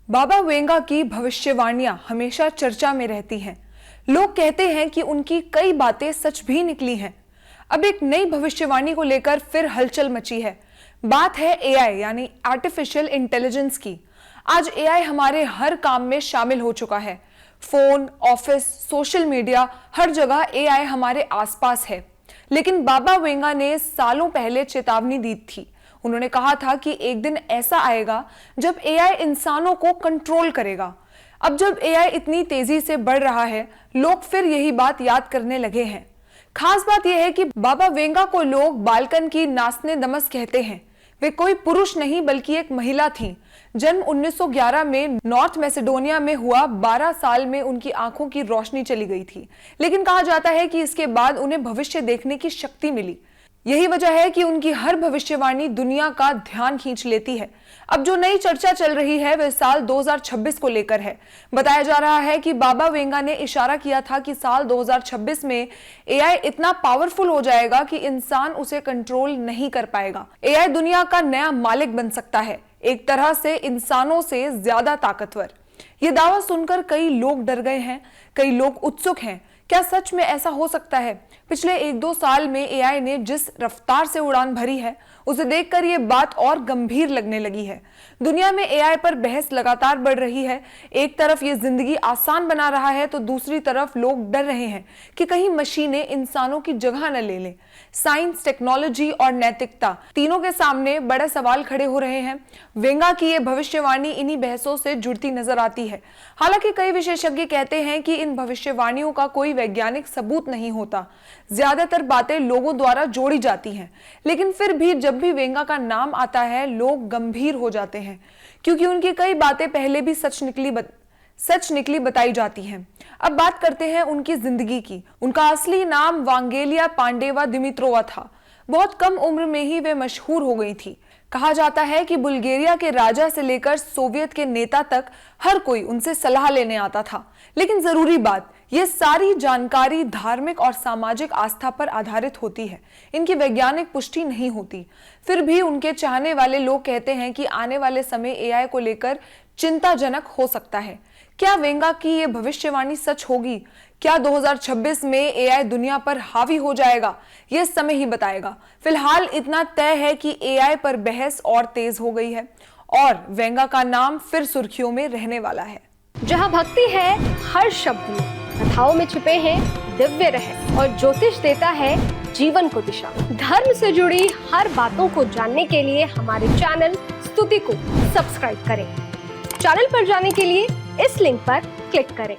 बाबा Venga की भविष्यवाणियां हमेशा चर्चा में रहती हैं। लोग कहते हैं कि उनकी कई बातें सच भी निकली हैं। अब एक नई भविष्यवाणी को लेकर फिर हलचल मची है। बात है एआई यानी आर्टिफिशियल इंटेलिजेंस की। आज एआई हमारे हर काम में शामिल हो चुका है। फोन, ऑफिस, सोशल मीडिया, हर जगह एआई हमारे आसपास है। लेकिन बाबा वेंगा ने सालों पहले चेतावनी दी थी। उन्होंने कहा था कि एक दिन ऐसा आएगा जब एआई इंसानों को कंट्रोल करेगा। अब जब एआई इतनी तेजी से बढ़ रहा है, लोग फिर यही बात याद करने लगे हैं। खास बात यह है कि बाबा वेंगा को लोग बाल्कन की नास्ने दमस कहते हैं। वे कोई पुरुष नहीं बल्कि एक महिला थीं। जन्म 1911 में नॉर्थ मैसेडोनिया में हुआ। 12 साल में उनकी आंखों की रोशनी चली गई थी, लेकिन कहा जाता है कि इसके बाद उन्हें भविष्य देखने की शक्ति मिली। यही वजह है कि उनकी हर भविष्यवाणी दुनिया का ध्यान खींच लेती है। अब जो नई चर्चा चल रही है वह साल 2026 को लेकर है। बताया जा रहा है कि बाबा वेंगा ने इशारा किया था कि साल 2026 में एआई इतना पावरफुल हो जाएगा कि इंसान उसे कंट्रोल नहीं कर पाएगा। एआई दुनिया का नया मालिक बन सकता है, एक तरह से इंसानों से ज्यादा ताकतवर। ये दावा सुनकर कई लोग डर गए हैं, कई लोग उत्सुक हैं। क्या सच में ऐसा हो सकता है? पिछले 1-2 साल में एआई ने जिस रफ्तार से उड़ान भरी है, उसे देखकर ये बात और गंभीर लगने लगी है। दुनिया में एआई पर बहस लगातार बढ़ रही है। एक तरफ ये जिंदगी आसान बना रहा है तो दूसरी तरफ लोग डर रहे हैं कि कहीं मशीनें इंसानों की जगह न ले लें। साइंस, टेक्नोलॉजी और नैतिकता तीनों के सामने बड़े सवाल खड़े हो रहे हैं। वेंगा की ये भविष्यवाणी इन्हीं बहसों से जुड़ती नजर आती है। हालांकि कई विशेषज्ञ कहते हैं कि इन भविष्यवाणियों का कोई वैज्ञानिक सबूत नहीं होता। ज्यादातर बातें लोगों द्वारा जोड़ी जाती हैं। लेकिन फिर भी जब भी वेंगा का नाम आता है, लोग गंभीर हो जाते हैं, क्योंकि उनकी कई बातें पहले भी सच निकली बताई जाती हैं। अब बात करते हैं उनकी जिंदगी की। उनका असली नाम वांगेलिया पांडेवा दिमित्रोवा था। बहुत कम उम्र में ही वे मशहूर हो गई थी। कहा जाता है कि बुल्गारिया के राजा से लेकर सोवियत के नेता तक हर कोई उनसे सलाह लेने आता था। लेकिन जरूरी बात, ये सारी जानकारी धार्मिक और सामाजिक आस्था पर आधारित होती है। इनकी वैज्ञानिक पुष्टि नहीं होती। फिर भी उनके चाहने वाले लोग कहते हैं कि आने वाले समय एआई को लेकर चिंताजनक हो सकता है। क्या वेंगा की ये भविष्यवाणी सच होगी? क्या 2026 में एआई दुनिया पर हावी हो जाएगा? ये समय ही बताएगा। फिलहाल इतना तय है कि एआई पर बहस और तेज हो गई है और वेंगा का नाम फिर सुर्खियों में रहने वाला है। जहाँ भक्ति है हर शब्द में, कथाओं में छुपे हैं दिव्य रहस्य और ज्योतिष देता है जीवन को दिशा। धर्म से जुड़ी हर बातों को जानने के लिए हमारे चैनल स्तुति को सब्सक्राइब करें। चैनल पर जाने के लिए इस लिंक पर क्लिक करें।